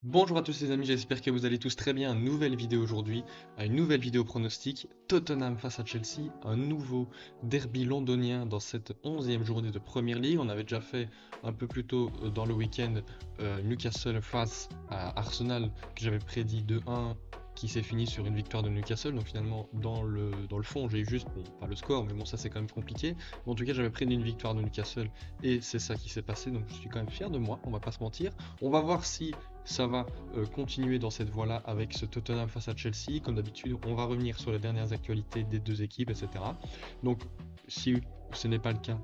Bonjour à tous les amis, j'espère que vous allez tous très bien. Nouvelle vidéo aujourd'hui, une nouvelle vidéo pronostic. Tottenham face à Chelsea, un nouveau derby londonien dans cette 11e journée de Premier League. On avait déjà fait un peu plus tôt dans le week-end Newcastle face à Arsenal, que j'avais prédit 2-1, qui s'est fini sur une victoire de Newcastle. Donc finalement, dans le fond, j'ai eu juste, bon, pas le score, mais bon, ça c'est quand même compliqué. Mais en tout cas, j'avais prédit une victoire de Newcastle et c'est ça qui s'est passé. Donc je suis quand même fier de moi, on va pas se mentir. On va voir si ça va continuer dans cette voie-là avec ce Tottenham face à Chelsea. Comme d'habitude, on va revenir sur les dernières actualités des deux équipes, etc. Donc, si ce n'est pas le cas,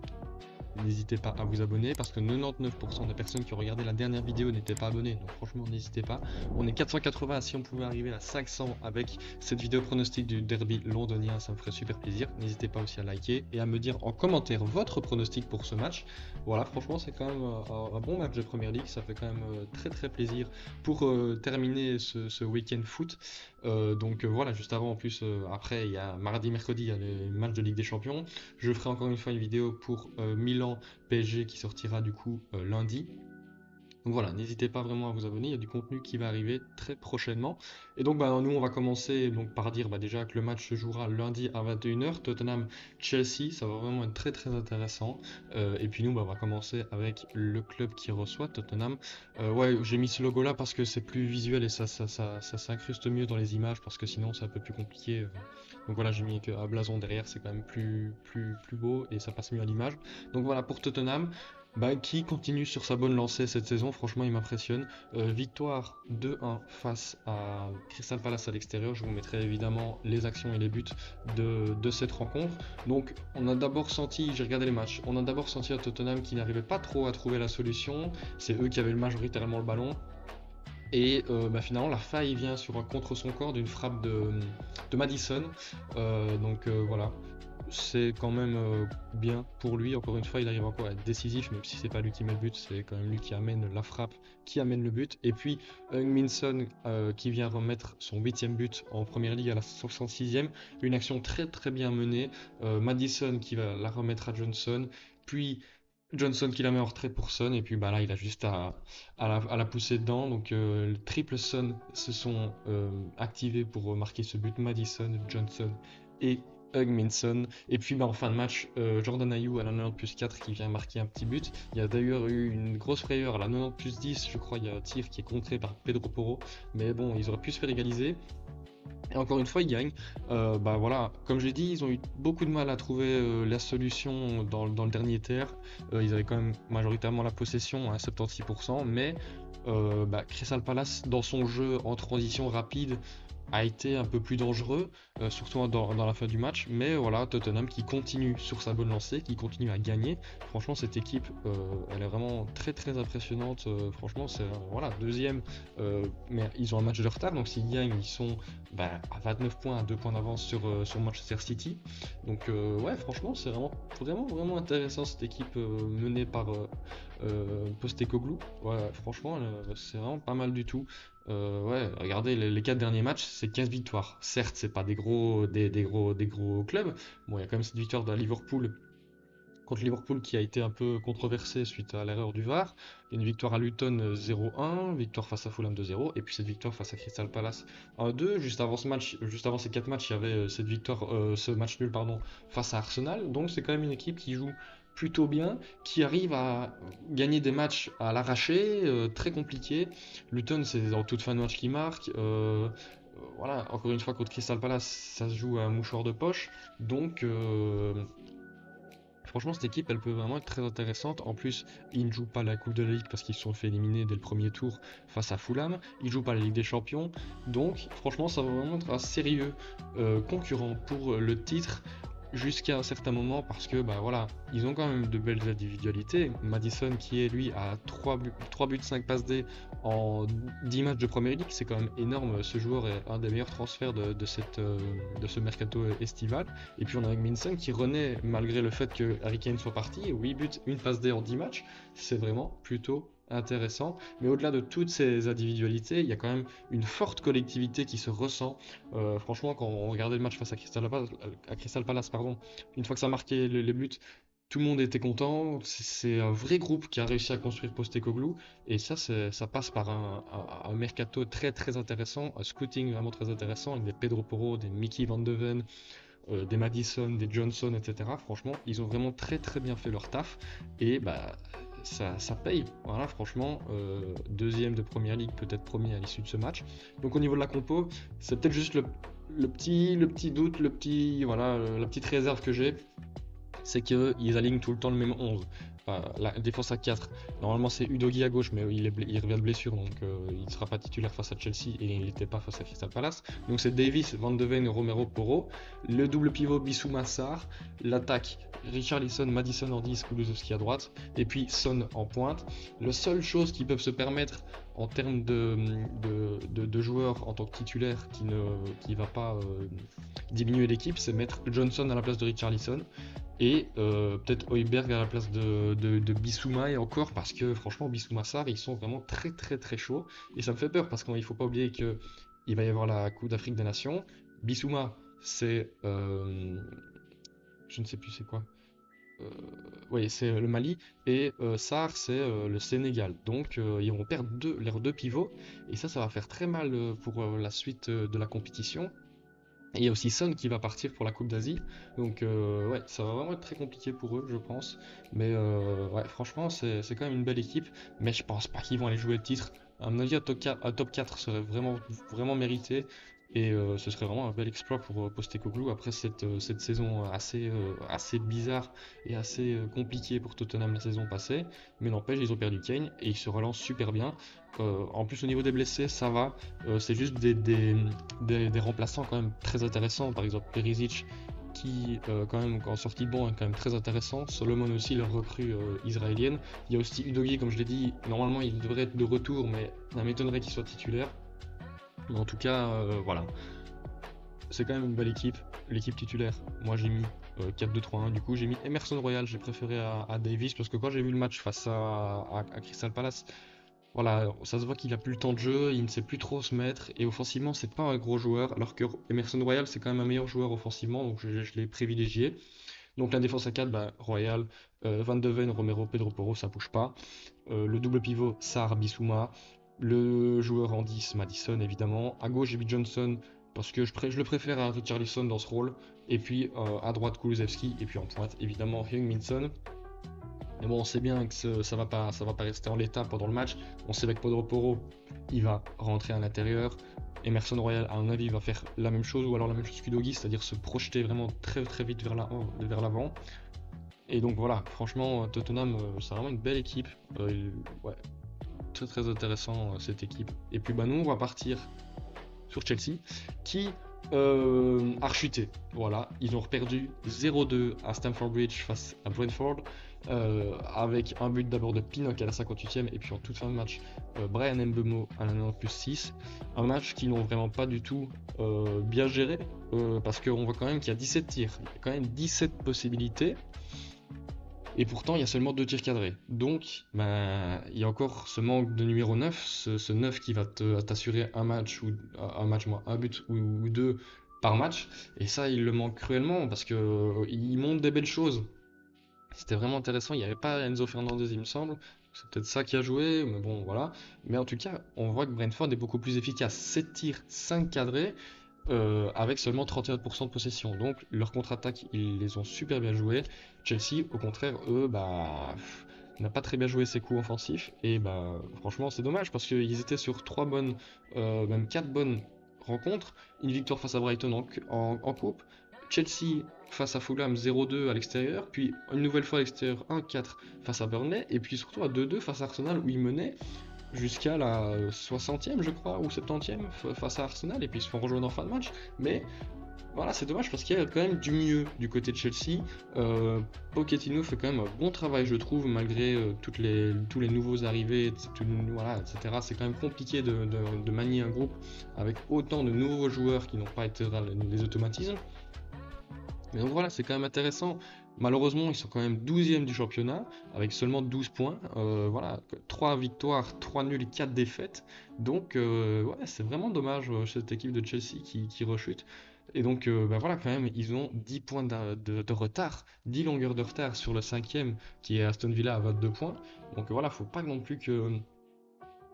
n'hésitez pas à vous abonner parce que 99% des personnes qui ont regardé la dernière vidéo n'étaient pas abonnées. Donc franchement, n'hésitez pas. On est 480, si on pouvait arriver à 500 avec cette vidéo pronostic du derby londonien, ça me ferait super plaisir. N'hésitez pas aussi à liker et à me dire en commentaire votre pronostic pour ce match. Voilà, franchement, c'est quand même un bon match de Premier League. Ça fait quand même très très plaisir pour terminer ce week-end foot. Voilà, juste avant, en plus, après, il y a mardi, mercredi, il y a les matchs de Ligue des Champions. Je ferai encore une fois une vidéo pour Milan PSG qui sortira du coup lundi. Donc voilà, n'hésitez pas vraiment à vous abonner, il y a du contenu qui va arriver très prochainement. Et donc nous on va commencer donc par dire déjà que le match se jouera lundi à 21h, Tottenham-Chelsea, ça va vraiment être très très intéressant. Et puis nous on va commencer avec le club qui reçoit Tottenham. Ouais, j'ai mis ce logo là parce que c'est plus visuel et ça s'incruste mieux dans les images parce que sinon c'est un peu plus compliqué. Donc voilà, j'ai mis un blason derrière, c'est quand même plus beau et ça passe mieux à l'image. Donc voilà pour Tottenham qui continue sur sa bonne lancée cette saison, franchement il m'impressionne. Victoire 2-1 face à Crystal Palace à l'extérieur, je vous mettrai évidemment les actions et les buts de cette rencontre. Donc on a d'abord senti, j'ai regardé les matchs, on a d'abord senti à Tottenham qui n'arrivait pas trop à trouver la solution, c'est eux qui avaient majoritairement le ballon. Et finalement, la faille vient sur un contre son corps d'une frappe de Madison. Voilà, c'est quand même bien pour lui. Encore une fois, il arrive encore à être décisif, même si c'est pas lui qui met le but, c'est quand même lui qui amène la frappe, qui amène le but. Et puis Heung-min qui vient remettre son 8e but en première ligue à la 66e. Une action très très bien menée. Madison qui va la remettre à Johnson. Puis Johnson qui la met en retrait pour Son, et puis là il a juste à la pousser dedans. Donc le triple Son se sont activés pour marquer ce but. Madison, Johnson et Heung-min. Et puis en fin de match, Jordan Ayew à la 90+4 qui vient marquer un petit but. Il y a d'ailleurs eu une grosse frayeur à la 90+10, je crois, il y a un tir qui est contré par Pedro Porro. Mais bon, ils auraient pu se faire égaliser. Et encore une fois, ils gagnent. Voilà, comme j'ai dit, ils ont eu beaucoup de mal à trouver la solution dans le dernier tiers. Ils avaient quand même majoritairement la possession à 76%, mais Crystal Palace, dans son jeu en transition rapide, a été un peu plus dangereux, surtout dans la fin du match. Mais voilà, Tottenham qui continue sur sa bonne lancée, qui continue à gagner. Franchement, cette équipe, elle est vraiment très très impressionnante. Franchement, c'est voilà, deuxième, mais ils ont un match de retard. Donc s'ils gagnent, ils sont à 29 points, à 2 points d'avance sur Manchester City. Donc ouais, franchement, c'est vraiment intéressant cette équipe menée par Postecoglou. Ouais, franchement, c'est vraiment pas mal du tout. Ouais, regardez les 4 derniers matchs, c'est 15 victoires. Certes, c'est pas des gros clubs. Bon, il y a quand même cette victoire de Liverpool contre Liverpool qui a été un peu controversée suite à l'erreur du VAR. Il y a une victoire à Luton 0-1, victoire face à Fulham 2-0, et puis cette victoire face à Crystal Palace 1-2. Juste avant ce match, juste avant ces 4 matchs, il y avait cette victoire, ce match nul pardon, face à Arsenal. Donc c'est quand même une équipe qui joue plutôt bien, qui arrive à gagner des matchs à l'arraché, très compliqué. Luton, c'est en toute fin de match qui marque. Voilà, encore une fois contre Crystal Palace, ça se joue à mouchoir de poche. Donc franchement, cette équipe, elle peut vraiment être très intéressante. En plus, ils ne jouent pas la Coupe de la Ligue parce qu'ils se sont fait éliminer dès le premier tour face à Fulham. Ils ne jouent pas la Ligue des Champions. Donc, franchement, ça va vraiment être un sérieux concurrent pour le titre jusqu'à un certain moment parce que voilà, ils ont quand même de belles individualités. Madison qui est lui à 3 buts 5 passes D en 10 matchs de Premier League, c'est quand même énorme. Ce joueur est un des meilleurs transferts de ce mercato estival. Et puis on a Heung-min qui renaît malgré le fait que Harry Kane soit parti. 8 buts, une passe D en 10 matchs, c'est vraiment plutôt intéressant. Mais au-delà de toutes ces individualités, il y a quand même une forte collectivité qui se ressent. Franchement, quand on regardait le match face à Crystal Palace, pardon, une fois que ça a marqué les buts, Tout le monde était content. C'est un vrai groupe qui a réussi à construire Postecoglou. Et ça, ça passe par un mercato très très intéressant, un scouting vraiment très intéressant, avec des Pedro Porro, des Mickey Van de Ven, des Madison, des Johnson, etc. Franchement, ils ont vraiment très très bien fait leur taf. Et bah, ça paye. Voilà, franchement, deuxième de Première Ligue, peut-être premier à l'issue de ce match. Donc au niveau de la compo, c'est peut-être juste le petit doute, voilà, la petite réserve que j'ai, c'est qu'ils alignent tout le temps le même 11. La défense à 4, normalement c'est Udogie à gauche, mais il revient de blessure, donc il ne sera pas titulaire face à Chelsea et il n'était pas face à Crystal Palace. Donc c'est Davis, Van de Ven, Romero, Porro. Le double pivot Bissouma Sarr. L'attaque Richarlison, Madison en 10, Kulusevski à droite. Et puis Son en pointe. La seule chose qu'ils peuvent se permettre en termes de joueurs en tant que titulaire qui ne va pas diminuer l'équipe, c'est mettre Johnson à la place de Richarlison et peut-être Højbjerg à la place de Bissouma, et encore parce que franchement Bissouma Sarr ils sont vraiment très très très chauds et ça me fait peur parce qu'il ne faut pas oublier que il va y avoir la Coupe d'Afrique des Nations. Bissouma c'est je ne sais plus c'est quoi, euh, oui, c'est le Mali, et Sarr c'est le Sénégal. Donc ils vont perdre leurs deux pivots et ça va faire très mal pour la suite de la compétition. Et il y a aussi Son qui va partir pour la Coupe d'Asie. Donc ouais, ça va vraiment être très compliqué pour eux, je pense. Mais ouais, franchement, c'est quand même une belle équipe. Mais je pense pas qu'ils vont aller jouer le titre. À mon avis, un top 4 serait vraiment, vraiment mérité. Et ce serait vraiment un bel exploit pour Postecoglou après cette saison assez bizarre et assez compliquée pour Tottenham la saison passée. Mais n'empêche, ils ont perdu Kane et ils se relancent super bien. En plus, au niveau des blessés, ça va. C'est juste des remplaçants quand même très intéressants. Par exemple, Perisic, qui quand même en sortie de banc est quand même très intéressant. Solomon aussi, leur recrue israélienne. Il y a aussi Udogie, comme je l'ai dit, normalement il devrait être de retour, mais ça m'étonnerait qu'il soit titulaire. Mais en tout cas, voilà. C'est quand même une belle équipe. L'équipe titulaire, moi j'ai mis 4-2-3-1. Du coup, j'ai mis Emerson Royal, j'ai préféré à Davis, parce que quand j'ai vu le match face à Crystal Palace, voilà, ça se voit qu'il a plus le temps de jeu, il ne sait plus trop se mettre, et offensivement, c'est pas un gros joueur, alors que Emerson Royal, c'est quand même un meilleur joueur offensivement, donc je l'ai privilégié. Donc la défense à 4, bah, Royal, Van de Ven, Romero, Pedro Porro, ça bouge pas. Le double pivot, Sarr, Bissouma. Le joueur en 10, Madison, évidemment. À gauche, j'ai mis Johnson, parce que je le préfère à Richarlison dans ce rôle. Et puis à droite, Kulusevski, et puis en pointe, évidemment, Heung-min Son. Mais bon, on sait bien que ça va pas rester en l'état pendant le match. On sait avec Pedro Porro, il va rentrer à l'intérieur. Emerson Royal, à mon avis, va faire la même chose, ou alors la même chose qu'Udogie, c'est-à-dire se projeter vraiment très très vite vers l'avant. Et donc voilà, franchement, Tottenham, c'est vraiment une belle équipe. Ouais, très très intéressant cette équipe. Et puis bah nous, on va partir sur Chelsea, qui a rechuté. Voilà, ils ont perdu 0-2 à Stamford Bridge face à Brentford, avec un but d'abord de Pinnock à la 58e, et puis en toute fin de match, Brian Mbeumo à la 90+6. Un match qu'ils n'ont vraiment pas du tout bien géré, parce qu'on voit quand même qu'il y a 17 tirs, il y a quand même 17 possibilités. Et pourtant, il y a seulement 2 tirs cadrés. Donc, ben, il y a encore ce manque de numéro 9, ce 9 qui va t'assurer un match, un but ou deux par match. Et ça, il le manque cruellement parce que il montre des belles choses. C'était vraiment intéressant. Il n'y avait pas Enzo Fernandez, il me semble. C'est peut-être ça qui a joué, mais bon, voilà. Mais en tout cas, on voit que Brentford est beaucoup plus efficace. 7 tirs, 5 cadrés, avec seulement 31% de possession. Donc leur contre-attaque, ils les ont super bien joués. Chelsea, au contraire, eux, bah, n'a pas très bien joué ses coups offensifs. Et bah, franchement, c'est dommage parce qu'ils étaient sur 3 bonnes, même 4 bonnes rencontres. Une victoire face à Brighton en coupe. Chelsea face à Fulham 0-2 à l'extérieur, puis une nouvelle fois à l'extérieur 1-4 face à Burnley, et puis surtout à 2-2 face à Arsenal où ils menaient jusqu'à la 60e je crois, ou 70e face à Arsenal, et puis ils se font rejoindre en fin de match. Mais voilà, c'est dommage parce qu'il y a quand même du mieux du côté de Chelsea. Pochettino fait quand même un bon travail, je trouve, malgré tous les nouveaux arrivés, voilà, etc. C'est quand même compliqué de manier un groupe avec autant de nouveaux joueurs qui n'ont pas été les automatismes. Mais donc voilà, c'est quand même intéressant. Malheureusement, ils sont quand même 12e du championnat, avec seulement 12 points. Voilà, 3 victoires, 3 nuls, 4 défaites. Donc, ouais, c'est vraiment dommage cette équipe de Chelsea qui rechute. Et donc, bah voilà, quand même, ils ont 10 points de retard, 10 longueurs de retard sur le cinquième, qui est Aston Villa à 22 points. Donc voilà, faut pas non plus que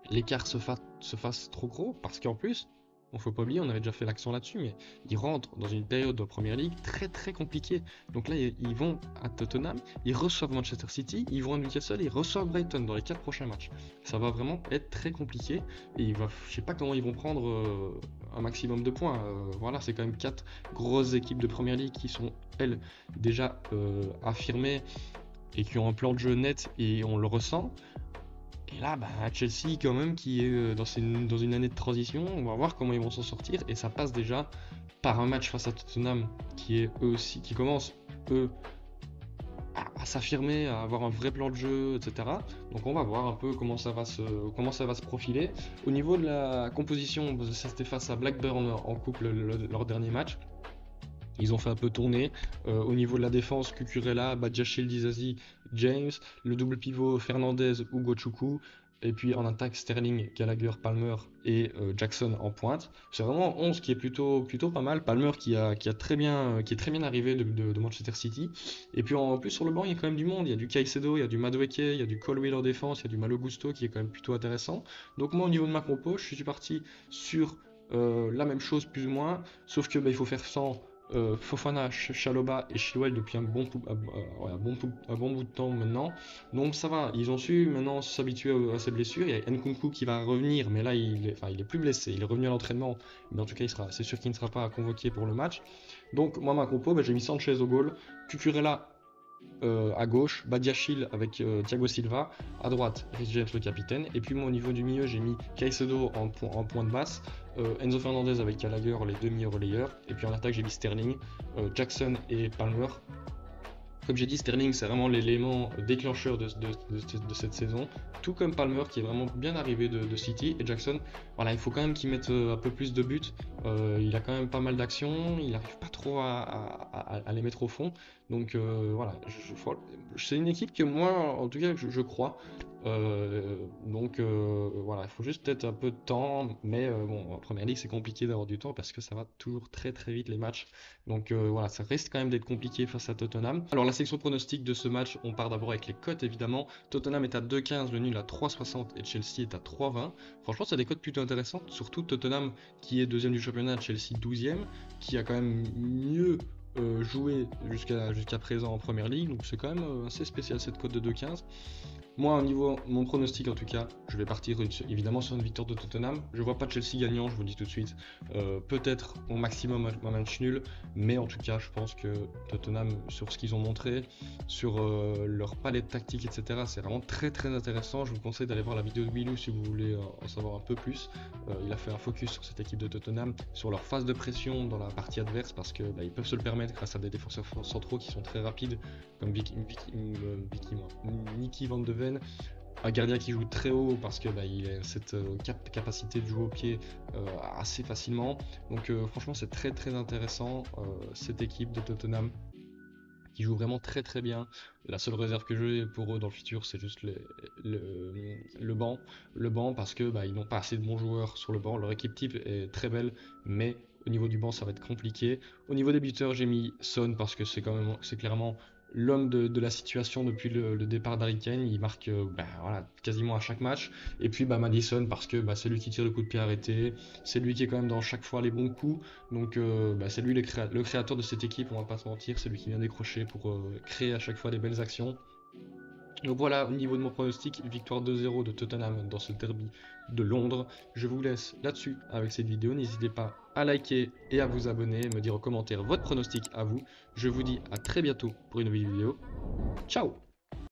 l'écart se fasse trop gros, parce qu'en plus, on faut pas oublier, on avait déjà fait l'accent là-dessus, mais ils rentrent dans une période de Première Ligue très très compliquée. Donc là, ils vont à Tottenham, ils reçoivent Manchester City, ils vont à Newcastle, ils reçoivent Brighton dans les 4 prochains matchs. Ça va vraiment être très compliqué, et je sais pas comment ils vont prendre un maximum de points. Voilà, c'est quand même 4 grosses équipes de Première Ligue qui sont, elles, déjà affirmées, et qui ont un plan de jeu net, et on le ressent. Et là, bah, Chelsea, quand même, qui est dans une année de transition, on va voir comment ils vont s'en sortir. Et ça passe déjà par un match face à Tottenham, qui est eux aussi, qui commence, eux, à s'affirmer, à avoir un vrai plan de jeu, etc. Donc on va voir un peu comment comment ça va se profiler. Au niveau de la composition, ça c'était face à Blackburn en couple leur dernier match. Ils ont fait un peu tourner. Au niveau de la défense, Cucurella, Badiashile, Dizazi, James. Le double pivot, Fernandez, Hugo Chukwu. Et puis en attaque, Sterling, Gallagher, Palmer et Jackson en pointe. C'est vraiment 11 qui est plutôt pas mal. Palmer qui est très bien arrivé de Manchester City. Et puis en plus sur le banc, il y a quand même du monde. Il y a du Caicedo, il y a du Madueke, il y a du Colwill en défense, il y a du Malo Gusto qui est quand même plutôt intéressant. Donc moi au niveau de ma compo, je suis parti sur la même chose plus ou moins. Sauf que bah, il faut faire sans Fofana, Chalobah et Chilwell depuis un bon bout de temps maintenant. Donc ça va, ils ont su maintenant s'habituer à ces blessures. Il y a Nkunku qui va revenir, mais là il est plus blessé. Il est revenu à l'entraînement, mais en tout cas c'est sûr qu'il ne sera pas convoqué pour le match. Donc moi ma compo, bah, j'ai mis Sanchez au goal, Cucurella à gauche, Badiashile avec Thiago Silva, à droite Reece James le capitaine, et puis moi au niveau du milieu j'ai mis Caicedo en point de basse, Enzo Fernandez avec Gallagher les deux milieux relayeurs, et puis en attaque j'ai mis Sterling, Jackson et Palmer. Comme j'ai dit, Sterling c'est vraiment l'élément déclencheur de cette saison, tout comme Palmer qui est vraiment bien arrivé de City, et Jackson, voilà, il faut quand même qu'il mette un peu plus de buts, il a quand même pas mal d'actions, il n'arrive pas trop à les mettre au fond, donc voilà, c'est une équipe que moi en tout cas je crois. Voilà, il faut juste peut-être un peu de temps, mais bon, en première ligue c'est compliqué d'avoir du temps parce que ça va toujours très très vite les matchs. Donc voilà, ça risque quand même d'être compliqué face à Tottenham. Alors la section pronostic de ce match, on part d'abord avec les cotes évidemment. Tottenham est à 2,15, le nul à 3,60 et Chelsea est à 3,20. Franchement, c'est des cotes plutôt intéressantes, surtout Tottenham qui est deuxième du championnat, Chelsea 12e, qui a quand même mieux joué jusqu'à présent en première ligue, donc c'est quand même assez spécial cette cote de 2,15. Moi, au niveau mon pronostic en tout cas, je vais partir évidemment sur une victoire de Tottenham. Je vois pas Chelsea gagnant, je vous le dis tout de suite. Peut-être au maximum un match nul, mais en tout cas, je pense que Tottenham, sur ce qu'ils ont montré, sur leur palette tactique, etc., c'est vraiment très très intéressant. Je vous conseille d'aller voir la vidéo de Wilou si vous voulez en savoir un peu plus. Il a fait un focus sur cette équipe de Tottenham, sur leur phase de pression dans la partie adverse, parce que bah, ils peuvent se le permettre grâce à des défenseurs centraux qui sont très rapides, comme Nicky Van de Ven, un gardien qui joue très haut parce que bah, il a cette capacité de jouer au pied assez facilement. Donc franchement c'est très très intéressant cette équipe de Tottenham qui joue vraiment très très bien. La seule réserve que j'ai pour eux dans le futur c'est juste le banc. Le banc parce que bah, ils n'ont pas assez de bons joueurs sur le banc. Leur équipe type est très belle mais au niveau du banc ça va être compliqué. Au niveau des buteurs j'ai mis Son parce que c'est clairement l'homme de la situation depuis le départ d'Harry Kane. Il marque voilà, quasiment à chaque match. Et puis Maddison parce que c'est lui qui tire le coup de pied arrêté, c'est lui qui est quand même dans chaque fois les bons coups. Donc c'est lui le créateur de cette équipe, on va pas se mentir, c'est lui qui vient décrocher pour créer à chaque fois des belles actions. Donc voilà, au niveau de mon pronostic, victoire 2-0 de Tottenham dans ce derby de Londres. Je vous laisse là-dessus avec cette vidéo. N'hésitez pas à liker et à vous abonner, me dire en commentaire votre pronostic à vous. Je vous dis à très bientôt pour une nouvelle vidéo. Ciao!